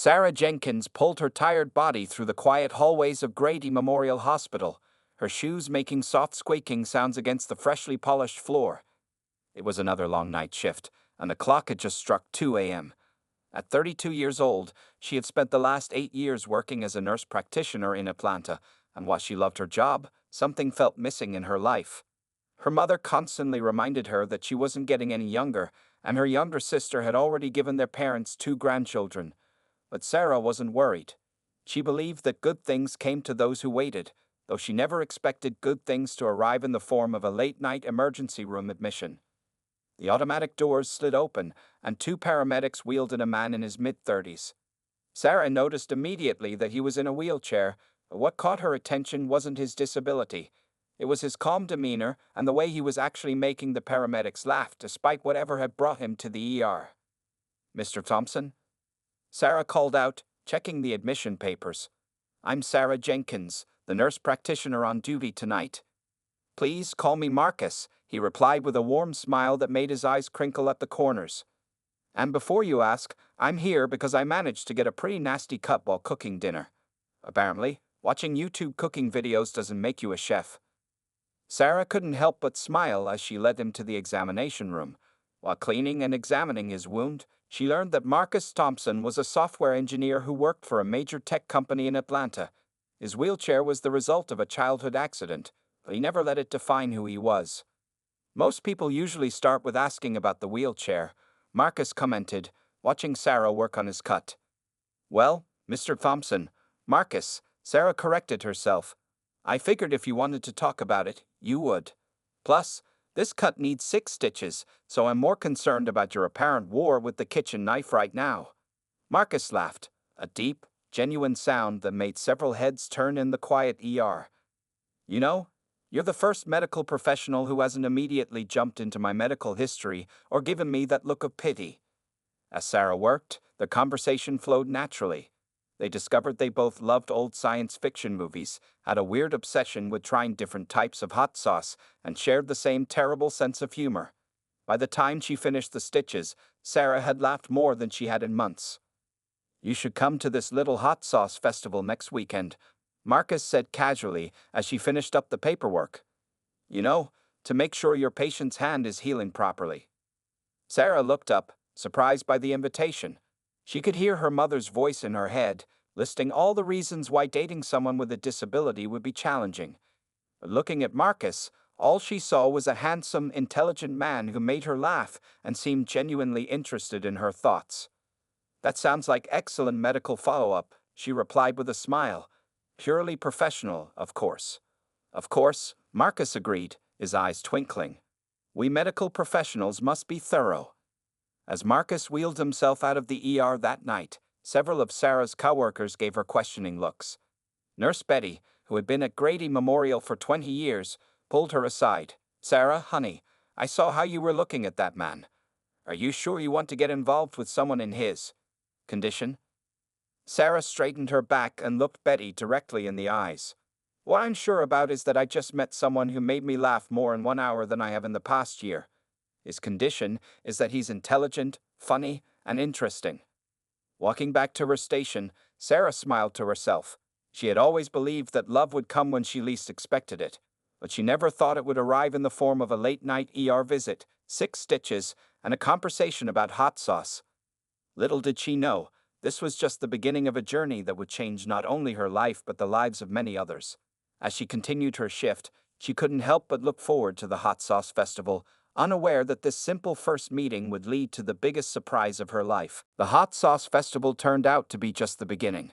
Sarah Jenkins pulled her tired body through the quiet hallways of Grady Memorial Hospital, her shoes making soft squeaking sounds against the freshly polished floor. It was another long night shift, and the clock had just struck 2 a.m. At 32 years old, she had spent the last 8 years working as a nurse practitioner in Atlanta, and while she loved her job, something felt missing in her life. Her mother constantly reminded her that she wasn't getting any younger, and her younger sister had already given their parents 2 grandchildren. But Sarah wasn't worried. She believed that good things came to those who waited, though she never expected good things to arrive in the form of a late-night emergency room admission. The automatic doors slid open, and 2 paramedics wheeled in a man in his mid-30s. Sarah noticed immediately that he was in a wheelchair, but what caught her attention wasn't his disability. It was his calm demeanor and the way he was actually making the paramedics laugh despite whatever had brought him to the ER. "Mr. Thompson?" Sarah called out, checking the admission papers. "I'm Sarah Jenkins, the nurse practitioner on duty tonight." "Please call me Marcus," he replied with a warm smile that made his eyes crinkle at the corners. "And before you ask, I'm here because I managed to get a pretty nasty cut while cooking dinner. Apparently, watching YouTube cooking videos doesn't make you a chef." Sarah couldn't help but smile as she led him to the examination room. While cleaning and examining his wound, she learned that Marcus Thompson was a software engineer who worked for a major tech company in Atlanta. His wheelchair was the result of a childhood accident, but he never let it define who he was. "Most people usually start with asking about the wheelchair," Marcus commented, watching Sarah work on his cut. "Well, Mr. Thompson, Marcus," Sarah corrected herself. "I figured if you wanted to talk about it, you would. Plus, this cut needs 6 stitches, so I'm more concerned about your apparent war with the kitchen knife right now." Marcus laughed, a deep, genuine sound that made several heads turn in the quiet ER. "You know, you're the first medical professional who hasn't immediately jumped into my medical history or given me that look of pity." As Sarah worked, the conversation flowed naturally. They discovered they both loved old science fiction movies, had a weird obsession with trying different types of hot sauce, and shared the same terrible sense of humor. By the time she finished the stitches, Sarah had laughed more than she had in months. "You should come to this little hot sauce festival next weekend," Marcus said casually as she finished up the paperwork. "You know, to make sure your patient's hand is healing properly." Sarah looked up, surprised by the invitation. She could hear her mother's voice in her head, listing all the reasons why dating someone with a disability would be challenging. But looking at Marcus, all she saw was a handsome, intelligent man who made her laugh and seemed genuinely interested in her thoughts. "That sounds like excellent medical follow-up," she replied with a smile. "Purely professional, of course." "Of course," Marcus agreed, his eyes twinkling. "We medical professionals must be thorough." As Marcus wheeled himself out of the ER that night, several of Sarah's coworkers gave her questioning looks. Nurse Betty, who had been at Grady Memorial for 20 years, pulled her aside. "Sarah, honey, I saw how you were looking at that man. Are you sure you want to get involved with someone in his condition?" Sarah straightened her back and looked Betty directly in the eyes. "What I'm sure about is that I just met someone who made me laugh more in 1 hour than I have in the past year. His condition is that he's intelligent, funny, and interesting." Walking back to her station, Sarah smiled to herself. She had always believed that love would come when she least expected it, but she never thought it would arrive in the form of a late-night ER visit, 6 stitches, and a conversation about hot sauce. Little did she know, this was just the beginning of a journey that would change not only her life but the lives of many others. As she continued her shift, she couldn't help but look forward to the hot sauce festival, unaware that this simple first meeting would lead to the biggest surprise of her life. The hot sauce festival turned out to be just the beginning.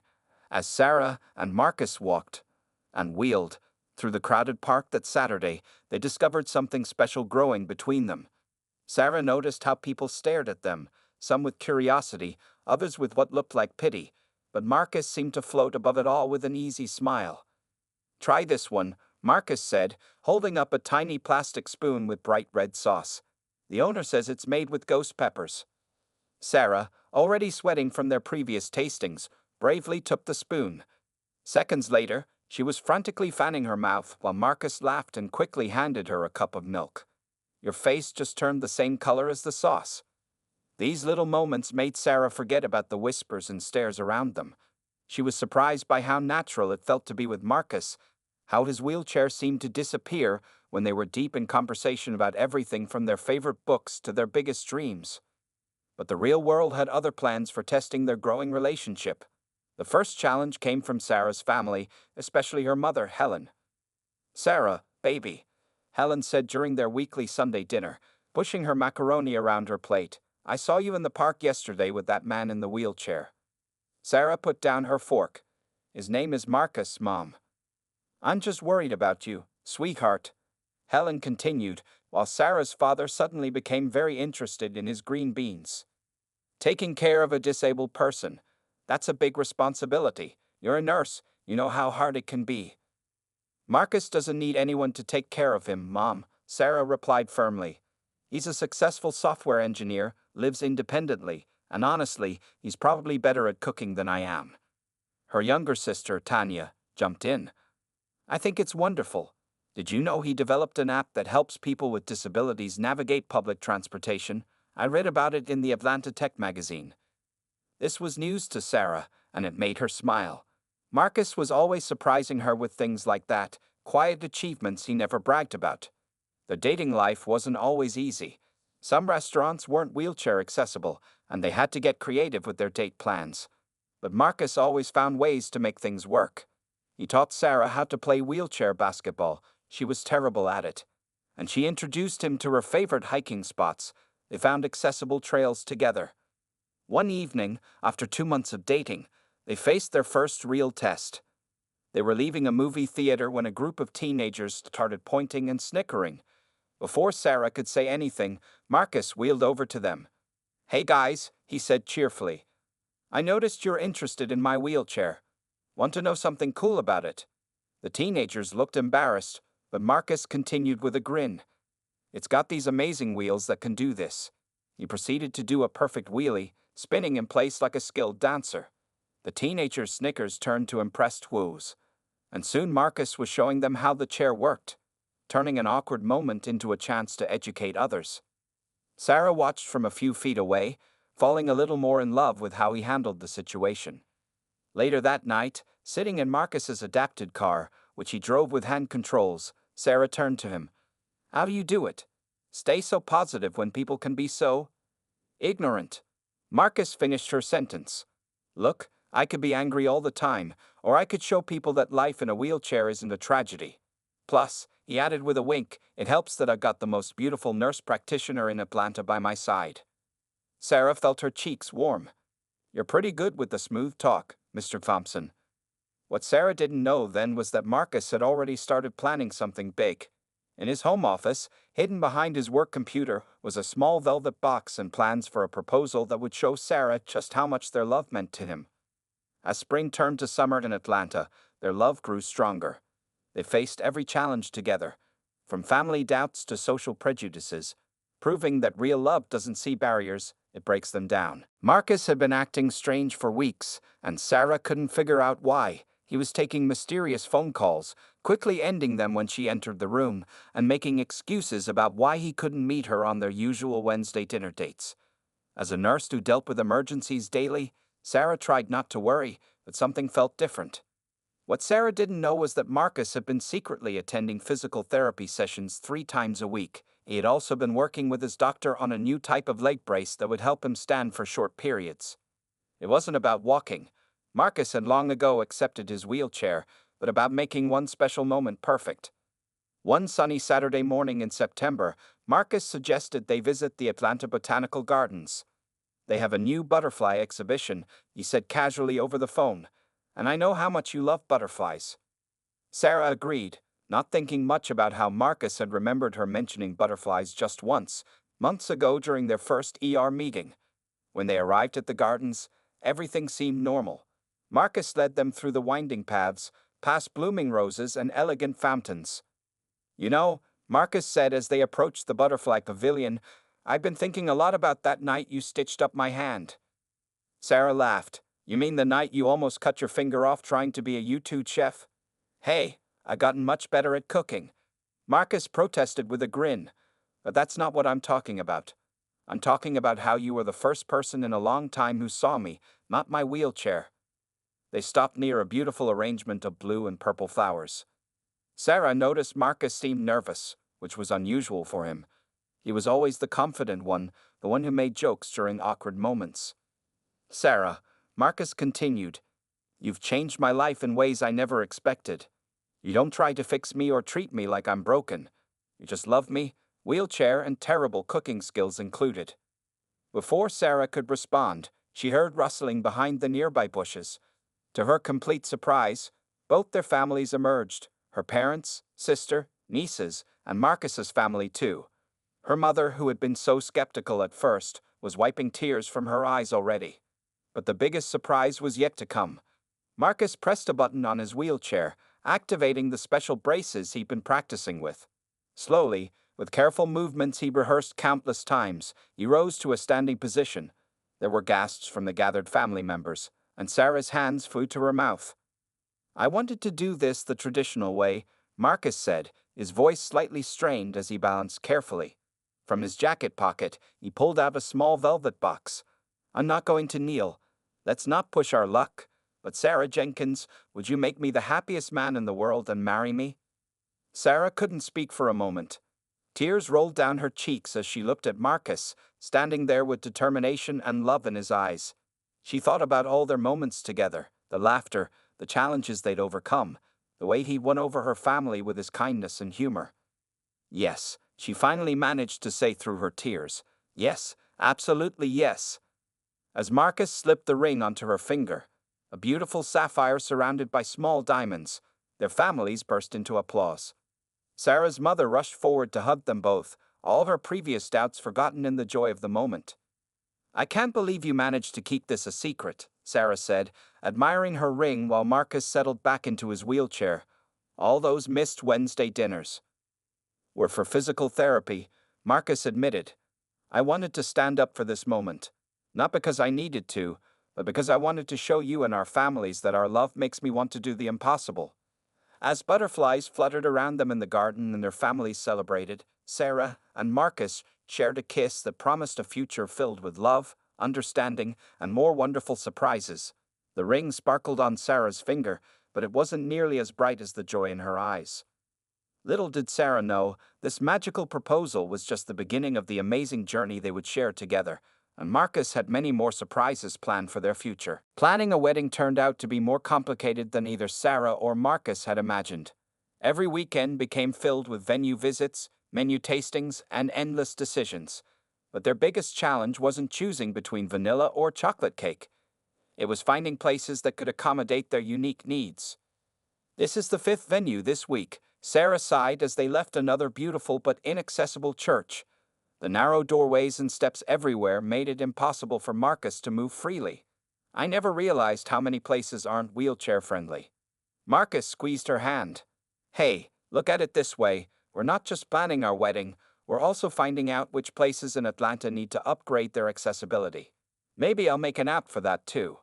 As Sarah and Marcus walked and wheeled through the crowded park that Saturday, they discovered something special growing between them. Sarah noticed how people stared at them, some with curiosity, others with what looked like pity, but Marcus seemed to float above it all with an easy smile. "Try this one," Marcus said, holding up a tiny plastic spoon with bright red sauce. "The owner says it's made with ghost peppers." Sarah, already sweating from their previous tastings, bravely took the spoon. Seconds later, she was frantically fanning her mouth while Marcus laughed and quickly handed her a cup of milk. "Your face just turned the same color as the sauce." These little moments made Sarah forget about the whispers and stares around them. She was surprised by how natural it felt to be with Marcus, how his wheelchair seemed to disappear when they were deep in conversation about everything from their favorite books to their biggest dreams. But the real world had other plans for testing their growing relationship. The first challenge came from Sarah's family, especially her mother, Helen. "Sarah, baby," Helen said during their weekly Sunday dinner, pushing her macaroni around her plate, "I saw you in the park yesterday with that man in the wheelchair." Sarah put down her fork. "His name is Marcus, Mom." "I'm just worried about you, sweetheart," Helen continued, while Sarah's father suddenly became very interested in his green beans. "Taking care of a disabled person. That's a big responsibility. You're a nurse, you know how hard it can be." "Marcus doesn't need anyone to take care of him, Mom," Sarah replied firmly. "He's a successful software engineer, lives independently, and honestly, he's probably better at cooking than I am." Her younger sister, Tanya, jumped in. "I think it's wonderful. Did you know he developed an app that helps people with disabilities navigate public transportation? I read about it in the Atlanta Tech magazine." This was news to Sarah, and it made her smile. Marcus was always surprising her with things like that, quiet achievements he never bragged about. Their dating life wasn't always easy. Some restaurants weren't wheelchair accessible, and they had to get creative with their date plans. But Marcus always found ways to make things work. He taught Sarah how to play wheelchair basketball. She was terrible at it. And she introduced him to her favorite hiking spots. They found accessible trails together. One evening, after 2 months of dating, they faced their first real test. They were leaving a movie theater when a group of teenagers started pointing and snickering. Before Sarah could say anything, Marcus wheeled over to them. "Hey guys," he said cheerfully. "I noticed you're interested in my wheelchair. Want to know something cool about it?" The teenagers looked embarrassed, but Marcus continued with a grin. "It's got these amazing wheels that can do this." He proceeded to do a perfect wheelie, spinning in place like a skilled dancer. The teenagers' snickers turned to impressed woos. And soon Marcus was showing them how the chair worked, turning an awkward moment into a chance to educate others. Sarah watched from a few feet away, falling a little more in love with how he handled the situation. Later that night, sitting in Marcus's adapted car, which he drove with hand controls, Sarah turned to him. "How do you do it? Stay so positive when people can be so ignorant." Marcus finished her sentence. "Look, I could be angry all the time, or I could show people that life in a wheelchair isn't a tragedy. Plus," he added with a wink, "it helps that I got the most beautiful nurse practitioner in Atlanta by my side." Sarah felt her cheeks warm. "You're pretty good with the smooth talk, Mr. Thompson." What Sarah didn't know then was that Marcus had already started planning something big. In his home office, hidden behind his work computer, was a small velvet box and plans for a proposal that would show Sarah just how much their love meant to him. As spring turned to summer in Atlanta, their love grew stronger. They faced every challenge together, from family doubts to social prejudices, proving that real love doesn't see barriers, it breaks them down. Marcus had been acting strange for weeks, and Sarah couldn't figure out why. He was taking mysterious phone calls, quickly ending them when she entered the room, and making excuses about why he couldn't meet her on their usual Wednesday dinner dates. As a nurse who dealt with emergencies daily, Sarah tried not to worry, but something felt different. What Sarah didn't know was that Marcus had been secretly attending physical therapy sessions 3 times a week. He had also been working with his doctor on a new type of leg brace that would help him stand for short periods. It wasn't about walking. Marcus had long ago accepted his wheelchair, but about making one special moment perfect. One sunny Saturday morning in September, Marcus suggested they visit the Atlanta Botanical Gardens. "They have a new butterfly exhibition," he said casually over the phone, "and I know how much you love butterflies." Sarah agreed, not thinking much about how Marcus had remembered her mentioning butterflies just once, months ago during their first ER meeting. When they arrived at the gardens, everything seemed normal. Marcus led them through the winding paths, past blooming roses and elegant fountains. "You know," Marcus said as they approached the butterfly pavilion, "I've been thinking a lot about that night you stitched up my hand." Sarah laughed. "You mean the night you almost cut your finger off trying to be a YouTube chef?" "Hey, I've gotten much better at cooking." Marcus protested with a grin. "But that's not what I'm talking about. I'm talking about how you were the first person in a long time who saw me, not my wheelchair." They stopped near a beautiful arrangement of blue and purple flowers. Sarah noticed Marcus seemed nervous, which was unusual for him. He was always the confident one, the one who made jokes during awkward moments. "Sarah," Marcus continued, "you've changed my life in ways I never expected. You don't try to fix me or treat me like I'm broken. You just love me, wheelchair and terrible cooking skills included." Before Sarah could respond, she heard rustling behind the nearby bushes. To her complete surprise, both their families emerged, her parents, sister, nieces, and Marcus's family too. Her mother, who had been so skeptical at first, was wiping tears from her eyes already. But the biggest surprise was yet to come. Marcus pressed a button on his wheelchair, activating the special braces he'd been practicing with. Slowly, with careful movements he rehearsed countless times, he rose to a standing position. There were gasps from the gathered family members, and Sarah's hands flew to her mouth. "I wanted to do this the traditional way," Marcus said, his voice slightly strained as he balanced carefully. From his jacket pocket, he pulled out a small velvet box. "I'm not going to kneel. Let's not push our luck. But Sarah Jenkins, would you make me the happiest man in the world and marry me?" Sarah couldn't speak for a moment. Tears rolled down her cheeks as she looked at Marcus, standing there with determination and love in his eyes. She thought about all their moments together, the laughter, the challenges they'd overcome, the way he won over her family with his kindness and humor. "Yes," she finally managed to say through her tears. "Yes, absolutely yes." As Marcus slipped the ring onto her finger, a beautiful sapphire surrounded by small diamonds, their families burst into applause. Sarah's mother rushed forward to hug them both, all her previous doubts forgotten in the joy of the moment. "I can't believe you managed to keep this a secret," Sarah said, admiring her ring while Marcus settled back into his wheelchair. "All those missed Wednesday dinners were for physical therapy," Marcus admitted. "I wanted to stand up for this moment. Not because I needed to, but because I wanted to show you and our families that our love makes me want to do the impossible." As butterflies fluttered around them in the garden and their families celebrated, Sarah and Marcus shared a kiss that promised a future filled with love, understanding, and more wonderful surprises. The ring sparkled on Sarah's finger, but it wasn't nearly as bright as the joy in her eyes. Little did Sarah know, this magical proposal was just the beginning of the amazing journey they would share together, and Marcus had many more surprises planned for their future. Planning a wedding turned out to be more complicated than either Sarah or Marcus had imagined. Every weekend became filled with venue visits, menu tastings, and endless decisions. But their biggest challenge wasn't choosing between vanilla or chocolate cake. It was finding places that could accommodate their unique needs. "This is the fifth venue this week," Sarah sighed as they left another beautiful but inaccessible church. The narrow doorways and steps everywhere made it impossible for Marcus to move freely. "I never realized how many places aren't wheelchair-friendly." Marcus squeezed her hand. "Hey, look at it this way. We're not just planning our wedding, we're also finding out which places in Atlanta need to upgrade their accessibility. Maybe I'll make an app for that too."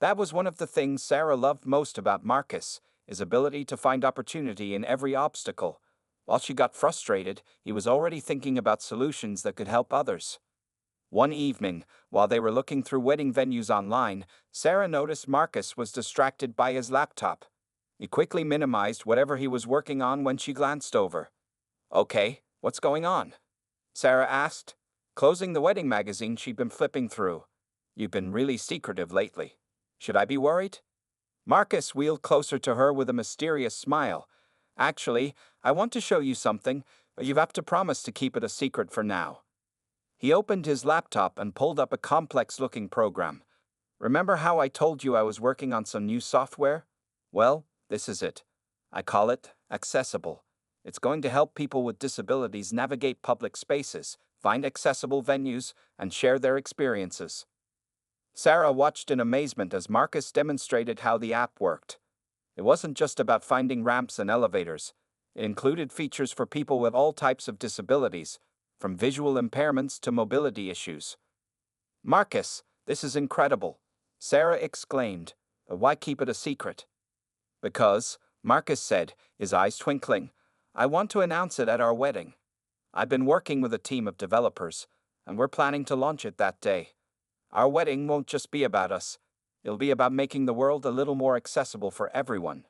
That was one of the things Sarah loved most about Marcus, his ability to find opportunity in every obstacle. While she got frustrated, he was already thinking about solutions that could help others. One evening, while they were looking through wedding venues online, Sarah noticed Marcus was distracted by his laptop. He quickly minimized whatever he was working on when she glanced over. "Okay, what's going on?" Sarah asked, closing the wedding magazine she'd been flipping through. "You've been really secretive lately. Should I be worried?" Marcus wheeled closer to her with a mysterious smile. "Actually, I want to show you something, but you have to promise to keep it a secret for now." He opened his laptop and pulled up a complex-looking program. "Remember how I told you I was working on some new software? Well, this is it. I call it Accessible. It's going to help people with disabilities navigate public spaces, find accessible venues, and share their experiences." Sarah watched in amazement as Marcus demonstrated how the app worked. It wasn't just about finding ramps and elevators. It included features for people with all types of disabilities, from visual impairments to mobility issues. "Marcus, this is incredible," Sarah exclaimed. "But why keep it a secret?" "Because," Marcus said, his eyes twinkling, "I want to announce it at our wedding. I've been working with a team of developers. and we're planning to launch it that day. Our wedding won't just be about us. It'll be about making the world a little more accessible for everyone."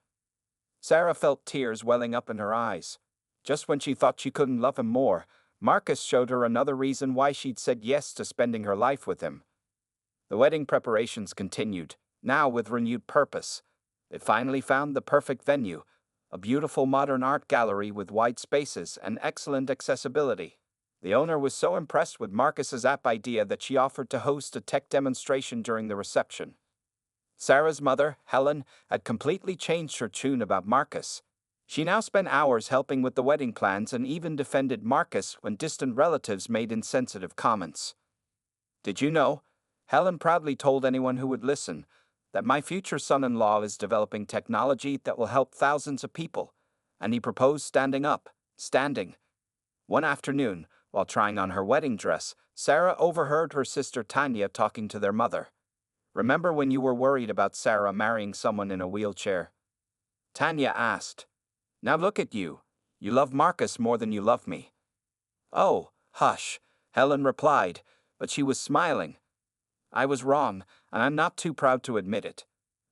Sarah felt tears welling up in her eyes. Just when she thought she couldn't love him more, Marcus showed her another reason why she'd said yes to spending her life with him. The wedding preparations continued, now with renewed purpose. They finally found the perfect venue, a beautiful modern art gallery with wide spaces and excellent accessibility. The owner was so impressed with Marcus's app idea that she offered to host a tech demonstration during the reception. Sarah's mother, Helen, had completely changed her tune about Marcus. She now spent hours helping with the wedding plans and even defended Marcus when distant relatives made insensitive comments. "Did you know," Helen proudly told anyone who would listen, "that my future son-in-law is developing technology that will help thousands of people, and he proposed standing. One afternoon, while trying on her wedding dress, Sarah overheard her sister Tanya talking to their mother. "Remember when you were worried about Sarah marrying someone in a wheelchair?" Tanya asked. "Now look at you. You love Marcus more than you love me." "Oh, hush," Helen replied, but she was smiling. "I was wrong, and I'm not too proud to admit it.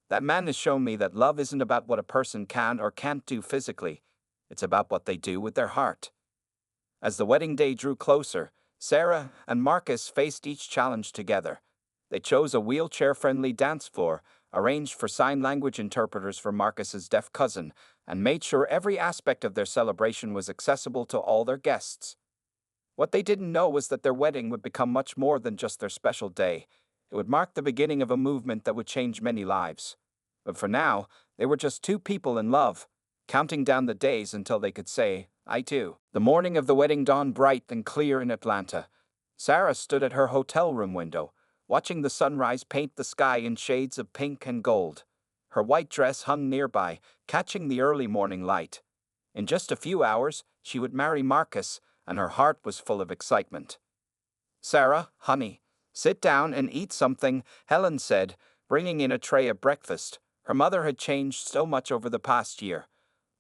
That man has shown me that love isn't about what a person can or can't do physically. It's about what they do with their heart." As the wedding day drew closer, Sarah and Marcus faced each challenge together. They chose a wheelchair-friendly dance floor, arranged for sign language interpreters for Marcus's deaf cousin, and made sure every aspect of their celebration was accessible to all their guests. What they didn't know was that their wedding would become much more than just their special day. It would mark the beginning of a movement that would change many lives. But for now, they were just two people in love, counting down the days until they could say, "I do." The morning of the wedding dawned bright and clear in Atlanta. Sarah stood at her hotel room window, watching the sunrise paint the sky in shades of pink and gold. Her white dress hung nearby, catching the early morning light. In just a few hours, she would marry Marcus, and her heart was full of excitement. "Sarah, honey, sit down and eat something," Helen said, bringing in a tray of breakfast. Her mother had changed so much over the past year.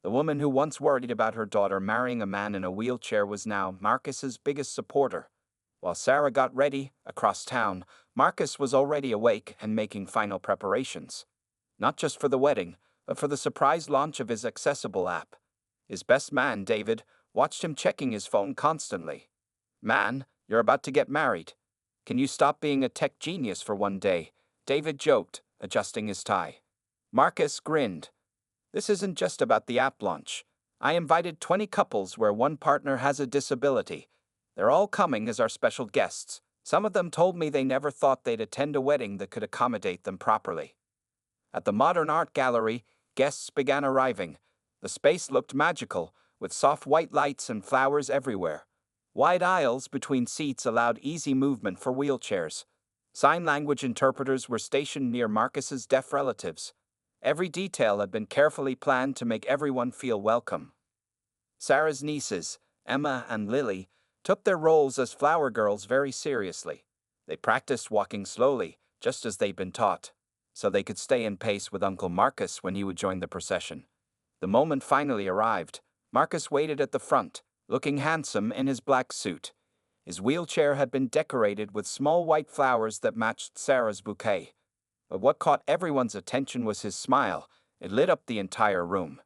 The woman who once worried about her daughter marrying a man in a wheelchair was now Marcus's biggest supporter. While Sarah got ready, across town, Marcus was already awake and making final preparations. Not just for the wedding, but for the surprise launch of his accessible app. His best man, David, watched him checking his phone constantly. "Man, you're about to get married. Can you stop being a tech genius for one day?" David joked, adjusting his tie. Marcus grinned. "This isn't just about the app launch. I invited 20 couples where one partner has a disability. They're all coming as our special guests. Some of them told me they never thought they'd attend a wedding that could accommodate them properly." At the modern art gallery, guests began arriving. The space looked magical, with soft white lights and flowers everywhere. Wide aisles between seats allowed easy movement for wheelchairs. Sign language interpreters were stationed near Marcus's deaf relatives. Every detail had been carefully planned to make everyone feel welcome. Sarah's nieces, Emma and Lily, took their roles as flower girls very seriously. They practiced walking slowly, just as they'd been taught, so they could stay in pace with Uncle Marcus when he would join the procession. The moment finally arrived. Marcus waited at the front, looking handsome in his black suit. His wheelchair had been decorated with small white flowers that matched Sarah's bouquet. But what caught everyone's attention was his smile. It lit up the entire room.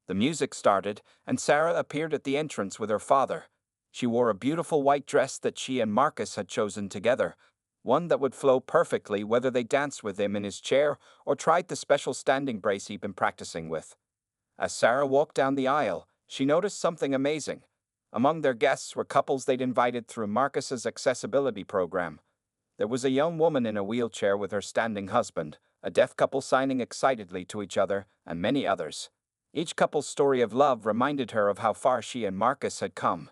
The music started, and Sarah appeared at the entrance with her father. She wore a beautiful white dress that she and Marcus had chosen together, one that would flow perfectly whether they danced with him in his chair or tried the special standing brace he'd been practicing with. As Sarah walked down the aisle, she noticed something amazing. Among their guests were couples they'd invited through Marcus's accessibility program. There was a young woman in a wheelchair with her standing husband, a deaf couple signing excitedly to each other, and many others. Each couple's story of love reminded her of how far she and Marcus had come.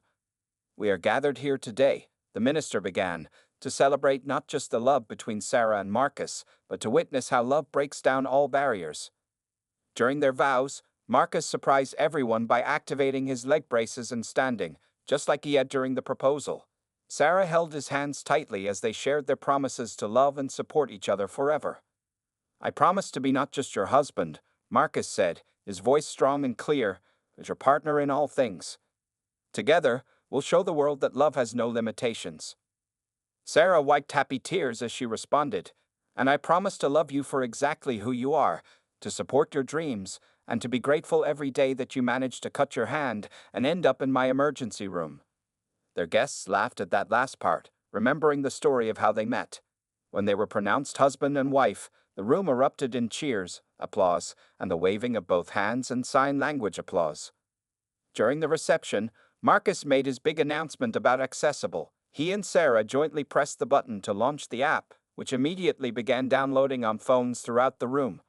"We are gathered here today," the minister began, "to celebrate not just the love between Sarah and Marcus, but to witness how love breaks down all barriers." During their vows, Marcus surprised everyone by activating his leg braces and standing, just like he had during the proposal. Sarah held his hands tightly as they shared their promises to love and support each other forever. "I promise to be not just your husband," Marcus said, his voice strong and clear, "but your partner in all things. Together, we'll show the world that love has no limitations." Sarah wiped happy tears as she responded, "And I promise to love you for exactly who you are, to support your dreams, and to be grateful every day that you managed to cut your hand and end up in my emergency room." Their guests laughed at that last part, remembering the story of how they met. When they were pronounced husband and wife, the room erupted in cheers, applause, and the waving of both hands and sign language applause. During the reception, Marcus made his big announcement about Accessible. He and Sarah jointly pressed the button to launch the app, which immediately began downloading on phones throughout the room.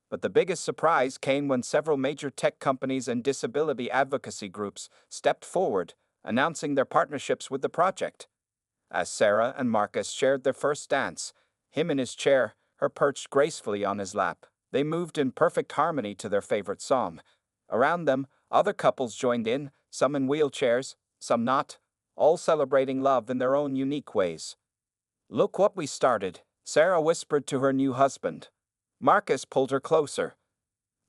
But the biggest surprise came when several major tech companies and disability advocacy groups stepped forward, announcing their partnerships with the project. As Sarah and Marcus shared their first dance, him in his chair, her perched gracefully on his lap, they moved in perfect harmony to their favorite song. Around them, other couples joined in, some in wheelchairs, some not, all celebrating love in their own unique ways. "Look what we started," Sarah whispered to her new husband. Marcus pulled her closer.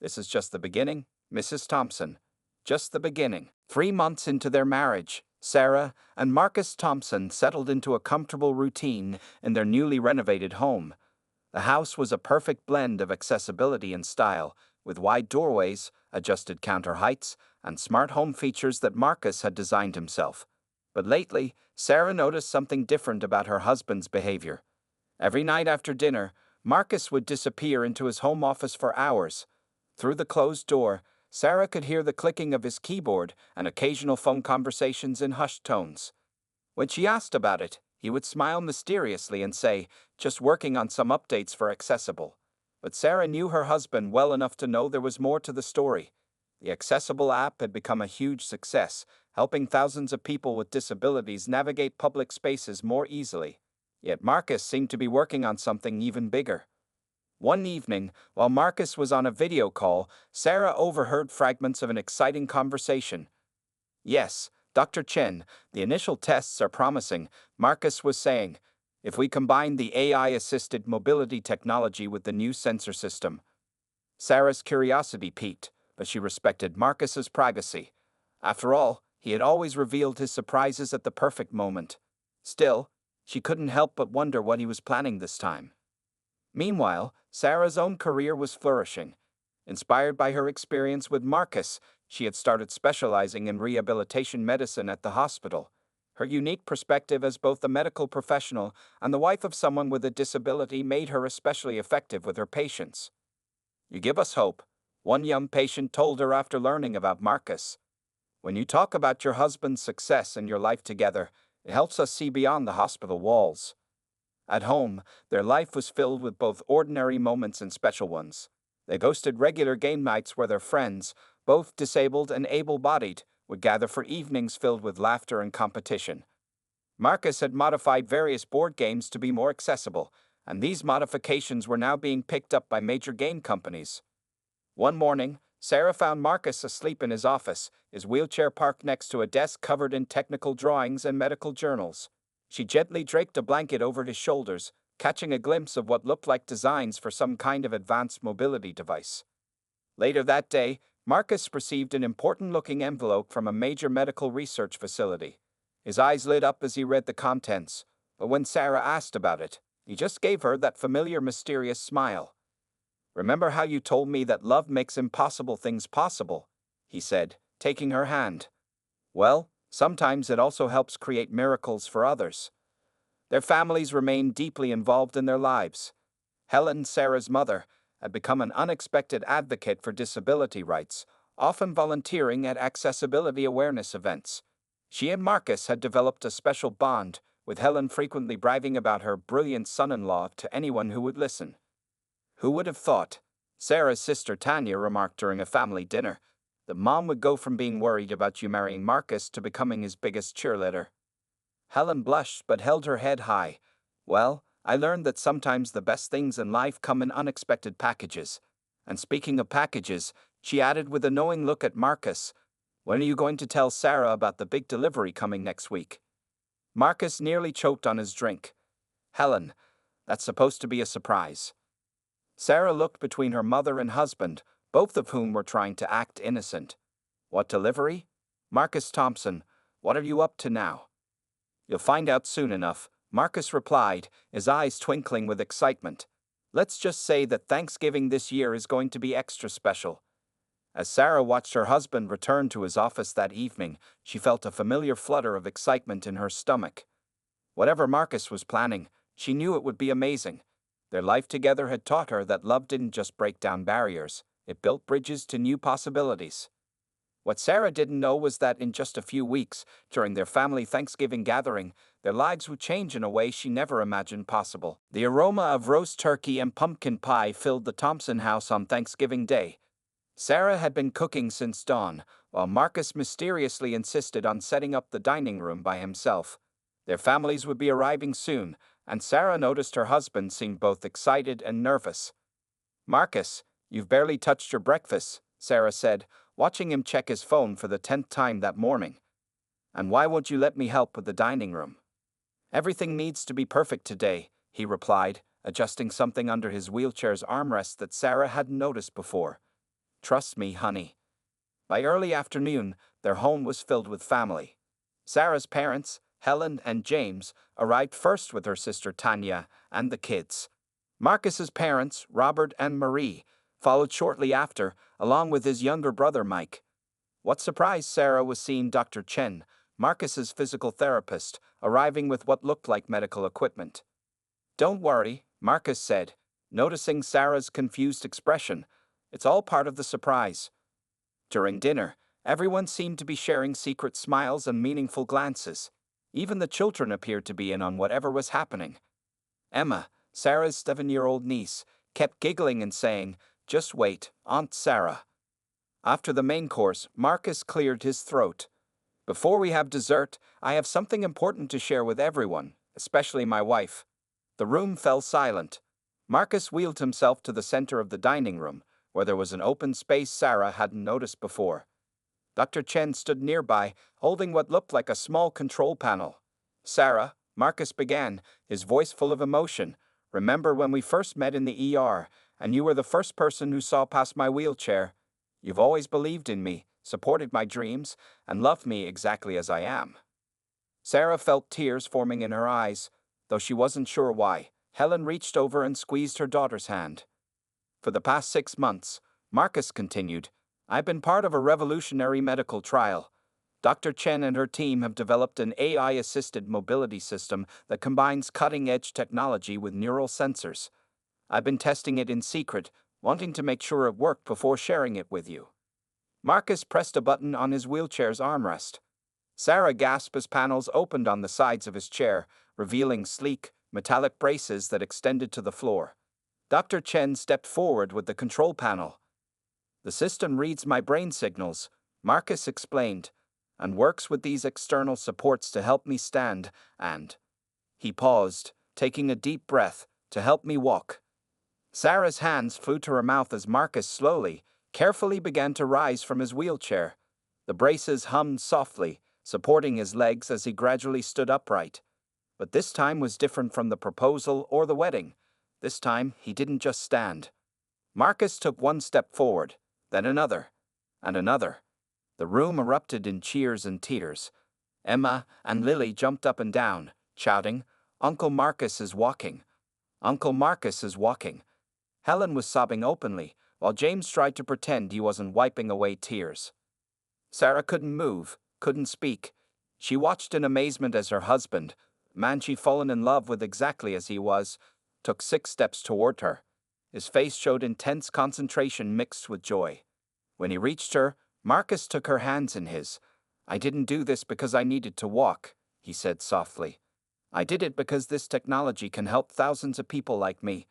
"This is just the beginning, Mrs. Thompson. Just the beginning." 3 months into their marriage, Sarah and Marcus Thompson settled into a comfortable routine in their newly renovated home. The house was a perfect blend of accessibility and style, with wide doorways, adjusted counter heights, and smart home features that Marcus had designed himself. But lately, Sarah noticed something different about her husband's behavior. Every night after dinner, Marcus would disappear into his home office for hours. Through the closed door, Sarah could hear the clicking of his keyboard and occasional phone conversations in hushed tones. When she asked about it, he would smile mysteriously and say, "Just working on some updates for Accessible." But Sarah knew her husband well enough to know there was more to the story. The Accessible app had become a huge success, helping thousands of people with disabilities navigate public spaces more easily. Yet Marcus seemed to be working on something even bigger. One evening, while Marcus was on a video call, Sarah overheard fragments of an exciting conversation. "Yes, Dr. Chen, the initial tests are promising," Marcus was saying. "If we combine the AI-assisted mobility technology with the new sensor system." Sarah's curiosity piqued, but she respected Marcus's privacy. After all, he had always revealed his surprises at the perfect moment. Still, she couldn't help but wonder what he was planning this time. Meanwhile, Sarah's own career was flourishing. Inspired by her experience with Marcus, she had started specializing in rehabilitation medicine at the hospital. Her unique perspective as both a medical professional and the wife of someone with a disability made her especially effective with her patients. "You give us hope," one young patient told her after learning about Marcus. "When you talk about your husband's success and your life together, it helps us see beyond the hospital walls." At home, their life was filled with both ordinary moments and special ones. They hosted regular game nights where their friends, both disabled and able-bodied, would gather for evenings filled with laughter and competition. Marcus had modified various board games to be more accessible, and these modifications were now being picked up by major game companies. One morning, Sarah found Marcus asleep in his office, his wheelchair parked next to a desk covered in technical drawings and medical journals. She gently draped a blanket over his shoulders, catching a glimpse of what looked like designs for some kind of advanced mobility device. Later that day, Marcus received an important-looking envelope from a major medical research facility. His eyes lit up as he read the contents, but when Sarah asked about it, he just gave her that familiar mysterious smile. "Remember how you told me that love makes impossible things possible?" he said, taking her hand. "Well, sometimes it also helps create miracles for others." Their families remained deeply involved in their lives. Helen, Sarah's mother, had become an unexpected advocate for disability rights, often volunteering at accessibility awareness events. She and Marcus had developed a special bond, with Helen frequently bragging about her brilliant son-in-law to anyone who would listen. "Who would have thought?" Sarah's sister Tanya remarked during a family dinner. "The mom would go from being worried about you marrying Marcus to becoming his biggest cheerleader." Helen blushed but held her head high. "Well, I learned that sometimes the best things in life come in unexpected packages." And speaking of packages, she added with a knowing look at Marcus, "When are you going to tell Sarah about the big delivery coming next week?" Marcus nearly choked on his drink. "Helen, that's supposed to be a surprise." Sarah looked between her mother and husband, both of whom were trying to act innocent. "What delivery?" "Marcus Thompson, what are you up to now?" "You'll find out soon enough," Marcus replied, his eyes twinkling with excitement. Let's just say that Thanksgiving this year is going to be extra special. As Sarah watched her husband return to his office that evening, she felt a familiar flutter of excitement in her stomach. Whatever Marcus was planning, she knew it would be amazing. Their life together had taught her that love didn't just break down barriers, it built bridges to new possibilities. What Sarah didn't know was that in just a few weeks, during their family Thanksgiving gathering, their lives would change in a way she never imagined possible. The aroma of roast turkey and pumpkin pie filled the Thompson house on Thanksgiving Day. Sarah had been cooking since dawn, while Marcus mysteriously insisted on setting up the dining room by himself. Their families would be arriving soon, and Sarah noticed her husband seemed both excited and nervous. "Marcus, you've barely touched your breakfast," Sarah said, watching him check his phone for the 10th time that morning. "And why won't you let me help with the dining room?" "Everything needs to be perfect today," he replied, adjusting something under his wheelchair's armrest that Sarah hadn't noticed before. "Trust me, honey." By early afternoon, their home was filled with family. Sarah's parents, Helen and James, arrived first with her sister Tanya and the kids. Marcus's parents, Robert and Marie, followed shortly after, along with his younger brother Mike. What surprised Sarah was seeing Dr. Chen, Marcus's physical therapist, arriving with what looked like medical equipment. "Don't worry," Marcus said, noticing Sarah's confused expression. "It's all part of the surprise." During dinner, everyone seemed to be sharing secret smiles and meaningful glances. Even the children appeared to be in on whatever was happening. Emma, Sarah's 7-year-old niece, kept giggling and saying, "Just wait, Aunt Sarah." After the main course, Marcus cleared his throat. "Before we have dessert, I have something important to share with everyone, especially my wife." The room fell silent. Marcus wheeled himself to the center of the dining room, where there was an open space Sarah hadn't noticed before. Dr. Chen stood nearby, holding what looked like a small control panel. "Sarah," Marcus began, his voice full of emotion, "remember when we first met in the ER, and you were the first person who saw past my wheelchair? You've always believed in me, supported my dreams, and loved me exactly as I am." Sarah felt tears forming in her eyes, though she wasn't sure why. Helen reached over and squeezed her daughter's hand. "For the past 6 months," Marcus continued, "I've been part of a revolutionary medical trial. Dr. Chen and her team have developed an AI-assisted mobility system that combines cutting-edge technology with neural sensors. I've been testing it in secret, wanting to make sure it worked before sharing it with you." Marcus pressed a button on his wheelchair's armrest. Sarah gasped as panels opened on the sides of his chair, revealing sleek, metallic braces that extended to the floor. Dr. Chen stepped forward with the control panel. "The system reads my brain signals," Marcus explained, "and works with these external supports to help me stand and—" He paused, taking a deep breath, "to help me walk." Sarah's hands flew to her mouth as Marcus slowly, carefully began to rise from his wheelchair. The braces hummed softly, supporting his legs as he gradually stood upright. But this time was different from the proposal or the wedding. This time, he didn't just stand. Marcus took one step forward, then another, and another. The room erupted in cheers and tears. Emma and Lily jumped up and down, shouting, "Uncle Marcus is walking! Uncle Marcus is walking!" Helen was sobbing openly, while James tried to pretend he wasn't wiping away tears. Sarah couldn't move, couldn't speak. She watched in amazement as her husband, the man she'd fallen in love with exactly as he was, took 6 steps toward her. His face showed intense concentration mixed with joy. When he reached her, Marcus took her hands in his. "I didn't do this because I needed to walk," he said softly. "I did it because this technology can help thousands of people like me.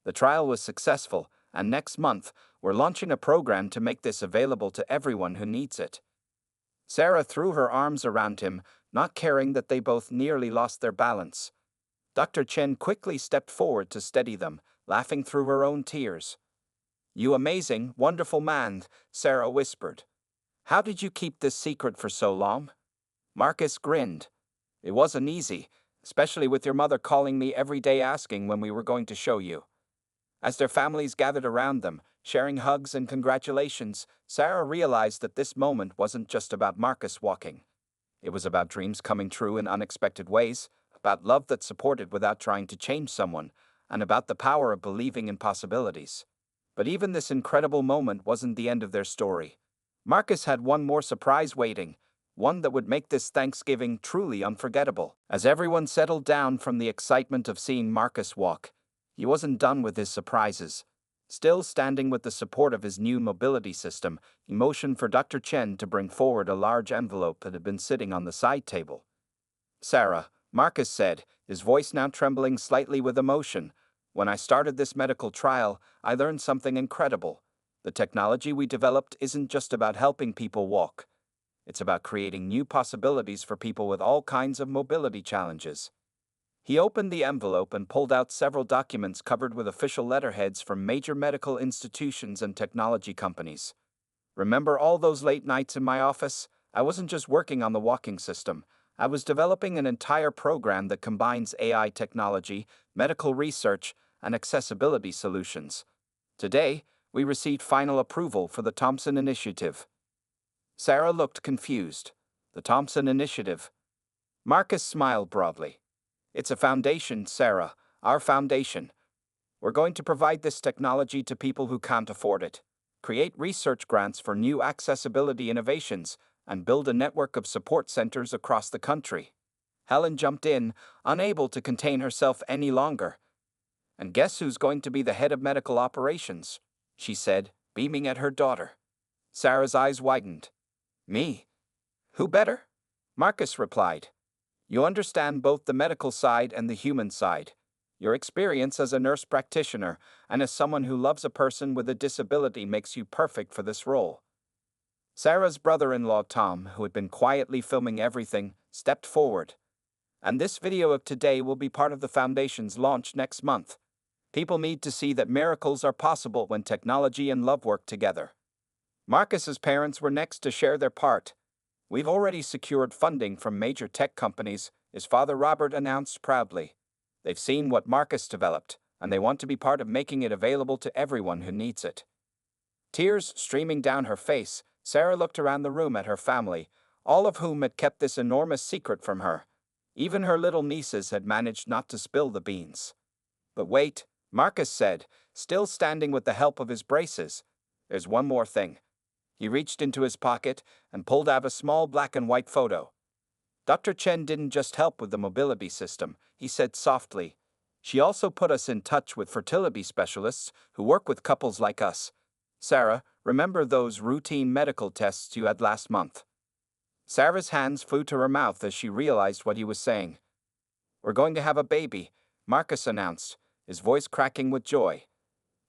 The trial was successful, and next month, we're launching a program to make this available to everyone who needs it." Sarah threw her arms around him, not caring that they both nearly lost their balance. Dr. Chen quickly stepped forward to steady them, laughing through her own tears. "You amazing, wonderful man," Sarah whispered. "How did you keep this secret for so long?" Marcus grinned. "It wasn't easy, especially with your mother calling me every day asking when we were going to show you." As their families gathered around them, sharing hugs and congratulations, Sarah realized that this moment wasn't just about Marcus walking. It was about dreams coming true in unexpected ways, about love that supported without trying to change someone, and about the power of believing in possibilities. But even this incredible moment wasn't the end of their story. Marcus had one more surprise waiting, one that would make this Thanksgiving truly unforgettable. As everyone settled down from the excitement of seeing Marcus walk, he wasn't done with his surprises. Still standing with the support of his new mobility system, he motioned for Dr. Chen to bring forward a large envelope that had been sitting on the side table. "Sarah," Marcus said, his voice now trembling slightly with emotion, "when I started this medical trial, I learned something incredible. The technology we developed isn't just about helping people walk. It's about creating new possibilities for people with all kinds of mobility challenges." He opened the envelope and pulled out several documents covered with official letterheads from major medical institutions and technology companies. "Remember all those late nights in my office? I wasn't just working on the walking system. I was developing an entire program that combines AI technology, medical research, and accessibility solutions. Today, we received final approval for the Thompson Initiative." Sarah looked confused. "The Thompson Initiative?" Marcus smiled broadly. "It's a foundation, Sarah, our foundation. We're going to provide this technology to people who can't afford it, create research grants for new accessibility innovations, and build a network of support centers across the country." Helen jumped in, unable to contain herself any longer. "And guess who's going to be the head of medical operations?" she said, beaming at her daughter. Sarah's eyes widened. "Me? Who better?" Marcus replied. "You understand both the medical side and the human side. Your experience as a nurse practitioner and as someone who loves a person with a disability makes you perfect for this role." Sarah's brother-in-law Tom, who had been quietly filming everything, stepped forward. "And this video of today will be part of the Foundation's launch next month. People need to see that miracles are possible when technology and love work together." Marcus's parents were next to share their part. "We've already secured funding from major tech companies," his father Robert announced proudly. "They've seen what Marcus developed, and they want to be part of making it available to everyone who needs it." Tears streaming down her face, Sarah looked around the room at her family, all of whom had kept this enormous secret from her. Even her little nieces had managed not to spill the beans. "But wait," Marcus said, still standing with the help of his braces. "There's one more thing." He reached into his pocket and pulled out a small black and white photo. "Dr. Chen didn't just help with the mobility system," he said softly. "She also put us in touch with fertility specialists who work with couples like us. Sarah, remember those routine medical tests you had last month?" Sarah's hands flew to her mouth as she realized what he was saying. "We're going to have a baby," Marcus announced, his voice cracking with joy.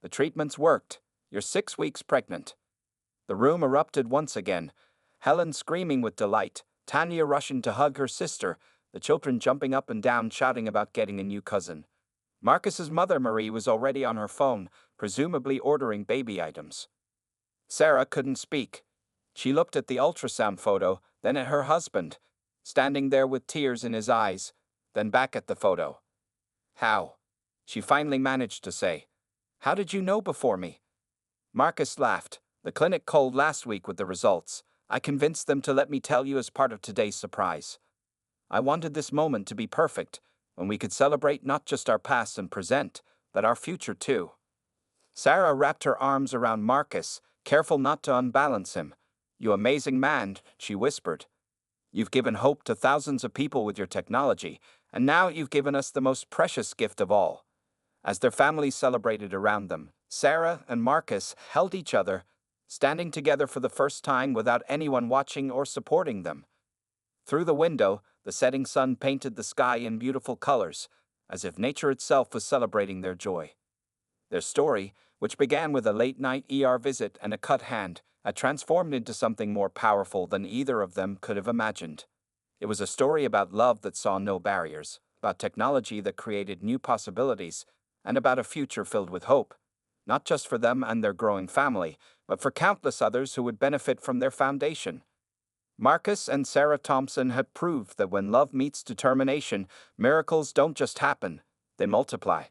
"The treatments worked. You're 6 weeks pregnant." The room erupted once again, Helen screaming with delight, Tanya rushing to hug her sister, the children jumping up and down shouting about getting a new cousin. Marcus's mother Marie was already on her phone, presumably ordering baby items. Sarah couldn't speak. She looked at the ultrasound photo, then at her husband, standing there with tears in his eyes, then back at the photo. "How?" she finally managed to say. "How did you know before me?" Marcus laughed. "The clinic called last week with the results. I convinced them to let me tell you as part of today's surprise. I wanted this moment to be perfect, when we could celebrate not just our past and present, but our future too." Sarah wrapped her arms around Marcus, careful not to unbalance him. "You amazing man," she whispered. "You've given hope to thousands of people with your technology, and now you've given us the most precious gift of all." As their families celebrated around them, Sarah and Marcus held each other, standing together for the first time without anyone watching or supporting them. Through the window, the setting sun painted the sky in beautiful colors, as if nature itself was celebrating their joy. Their story, which began with a late-night ER visit and a cut hand, had transformed into something more powerful than either of them could have imagined. It was a story about love that saw no barriers, about technology that created new possibilities, and about a future filled with hope, not just for them and their growing family, but for countless others who would benefit from their foundation. Marcus and Sarah Thompson had proved that when love meets determination, miracles don't just happen, they multiply.